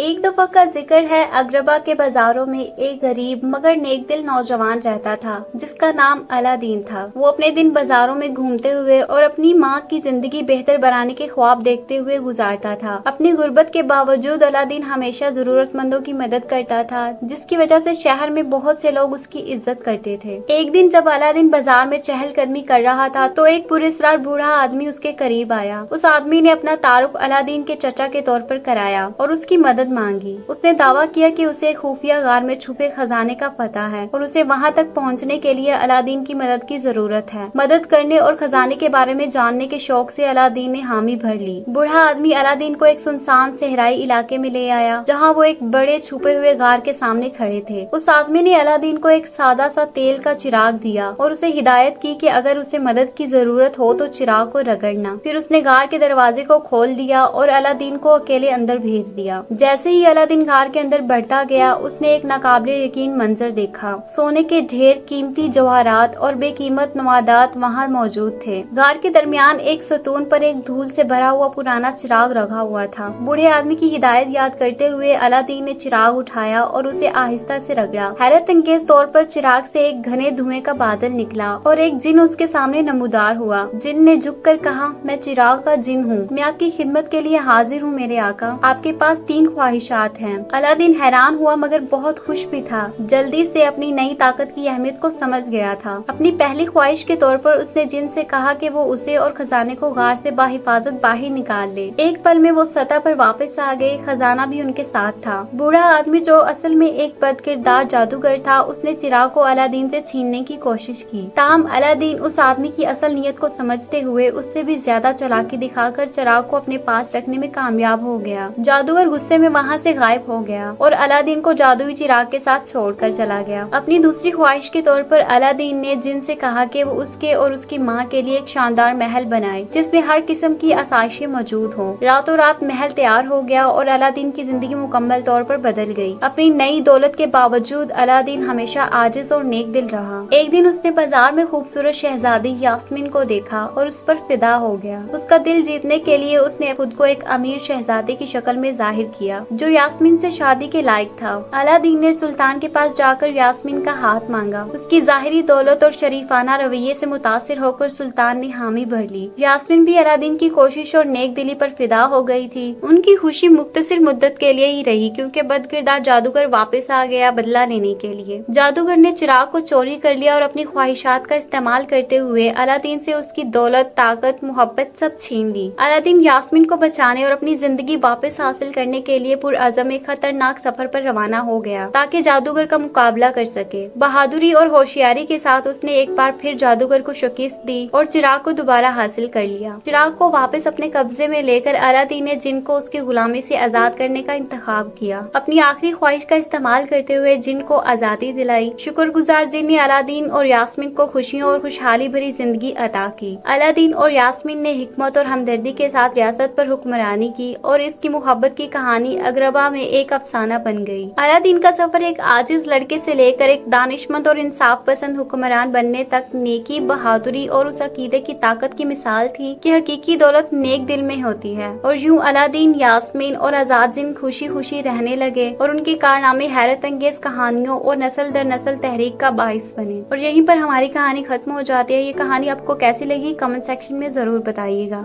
ایک دفعہ کا ذکر ہے، اقربا کے بازاروں میں ایک غریب مگر نیک دل نوجوان رہتا تھا جس کا نام الادین تھا۔ وہ اپنے دن بازاروں میں گھومتے ہوئے اور اپنی ماں کی زندگی بہتر بنانے کے خواب دیکھتے ہوئے گزارتا تھا۔ اپنی غربت کے باوجود الادین ہمیشہ ضرورت مندوں کی مدد کرتا تھا، جس کی وجہ سے شہر میں بہت سے لوگ اس کی عزت کرتے تھے۔ ایک دن جب الادین بازار میں چہل قدمی کر رہا تھا تو ایک پراسرار بوڑھا آدمی اس کے قریب آیا۔ اس آدمی نے اپنا تعارف الادین کے چچا کے طور پر کرایا اور اس کی مدد مانگی۔ اس نے دعویٰ کیا کہ اسے خفیہ غار میں چھپے خزانے کا پتہ ہے اور اسے وہاں تک پہنچنے کے لیے الادین کی مدد کی ضرورت ہے۔ مدد کرنے اور خزانے کے بارے میں جاننے کے شوق سے الادین نے حامی بھر لی۔ بوڑھا آدمی الادین کو ایک سنسان صحرائی علاقے میں لے آیا جہاں وہ ایک بڑے چھپے ہوئے غار کے سامنے کھڑے تھے۔ اس آدمی نے الادین کو ایک سادہ سا تیل کا چراغ دیا اور اسے ہدایت کی کہ اگر اسے مدد کی ضرورت ہو تو چراغ کو رگڑنا۔ پھر اس نے غار کے دروازے کو کھول دیا اور الادین کو اکیلے اندر بھیج دیا۔ جیسے ہی الادین غار کے اندر بڑھتا گیا، اس نے ایک ناقابل یقین منظر دیکھا۔ سونے کے ڈھیر، قیمتی جواہرات اور بے قیمت نوادرات وہاں موجود تھے۔ غار کے درمیان ایک ستون پر ایک دھول سے بھرا ہوا پرانا چراغ رکھا ہوا تھا۔ بوڑھے آدمی کی ہدایت یاد کرتے ہوئے الادین نے چراغ اٹھایا اور اسے آہستہ سے رگڑا۔ حیرت انگیز طور پر چراغ سے ایک گھنے دھوئیں کا بادل نکلا اور ایک جن اس کے سامنے نمودار ہوا۔ جن نے جھک کر کہا، میں چراغ کا جن ہوں، میں آپ کی خدمت کے لیے حاضر ہوں میرے آقا۔ آپ کے پاس 3 خواہشات ہیں۔ الادین حیران ہوا مگر بہت خوش بھی تھا۔ جلدی سے اپنی نئی طاقت کی اہمیت کو سمجھ گیا تھا۔ اپنی پہلی خواہش کے طور پر اس نے جن سے کہا کہ وہ اسے اور خزانے کو غار سے بحفاظت باہر نکال لے۔ ایک پل میں وہ سطح پر واپس آ گئے، خزانہ بھی ان کے ساتھ تھا۔ بوڑھا آدمی جو اصل میں ایک بد کردار جادوگر تھا، اس نے چراغ کو الادین سے چھیننے کی کوشش کی۔ تاہم الادین اس آدمی کی اصل نیت کو سمجھتے ہوئے اس سے بھی زیادہ چالاکی دکھا کر چراغ کو اپنے پاس رکھنے میں کامیاب ہو گیا۔ جادوگر غصے میں وہاں سے غائب ہو گیا اور الادین کو جادوئی چراغ کے ساتھ چھوڑ کر چلا گیا۔ اپنی دوسری خواہش کے طور پر الادین نے جن سے کہا کہ وہ اس کے اور اس کی ماں کے لیے ایک شاندار محل بنائے جس میں ہر قسم کی آسائشیں موجود ہوں۔ راتوں رات محل تیار ہو گیا اور الادین کی زندگی مکمل طور پر بدل گئی۔ اپنی نئی دولت کے باوجود الادین ہمیشہ عاجز اور نیک دل رہا۔ ایک دن اس نے بازار میں خوبصورت شہزادی یاسمین کو دیکھا اور اس پر فدا ہو گیا۔ اس کا دل جیتنے کے لیے اس نے خود کو ایک امیر شہزادے کی شکل میں ظاہر کیا جو یاسمین سے شادی کے لائق تھا۔ الادین نے سلطان کے پاس جا کر یاسمین کا ہاتھ مانگا۔ اس کی ظاہری دولت اور شریفانہ رویے سے متاثر ہو کر سلطان نے حامی بھر لی۔ یاسمین بھی الادین کی کوشش اور نیک دلی پر فدا ہو گئی تھی۔ ان کی خوشی مختصر مدت کے لیے ہی رہی کیونکہ بد کردار جادوگر واپس آ گیا بدلہ لینے کے لیے۔ جادوگر نے چراغ کو چوری کر لیا اور اپنی خواہشات کا استعمال کرتے ہوئے الادین سے اس کی دولت، طاقت، محبت سب چھین لی۔ الادین یاسمین کو بچانے اور اپنی زندگی واپس حاصل کرنے کے لیے پرعزم ایک خطرناک سفر پر روانہ ہو گیا تاکہ جادوگر کا مقابلہ کر سکے۔ بہادری اور ہوشیاری کے ساتھ اس نے ایک بار پھر جادوگر کو شکست دی اور چراغ کو دوبارہ حاصل کر لیا۔ چراغ کو واپس اپنے قبضے میں لے کر الادین نے جن کو اس کی غلامی سے آزاد کرنے کا انتخاب کیا۔ اپنی آخری خواہش کا استعمال کرتے ہوئے جن کو آزادی دلائی۔ شکر گزار جن نے الادین اور یاسمین کو خوشیوں اور خوشحالی بھری زندگی عطا کی۔ الادین اور یاسمین نے حکمت اور ہمدردی کے ساتھ ریاست پر حکمرانی کی اور اس کی محبت کی کہانی اقربا میں ایک افسانہ بن گئی۔ الادین کا سفر ایک عاجز لڑکے سے لے کر ایک دانشمند اور انصاف پسند حکمران بننے تک نیکی، بہادری اور اس عقیدے کی طاقت کی مثال تھی کہ حقیقی دولت نیک دل میں ہوتی ہے۔ اور یوں الادین، یاسمین اور آزاد جن خوشی خوشی رہنے لگے اور ان کے کارنامے حیرت انگیز کہانیوں اور نسل در نسل تحریک کا باعث بنے۔ اور یہیں پر ہماری کہانی ختم ہو جاتی ہے۔ یہ کہانی آپ کو کیسی لگی کمنٹ سیکشن میں ضرور بتائیے گا۔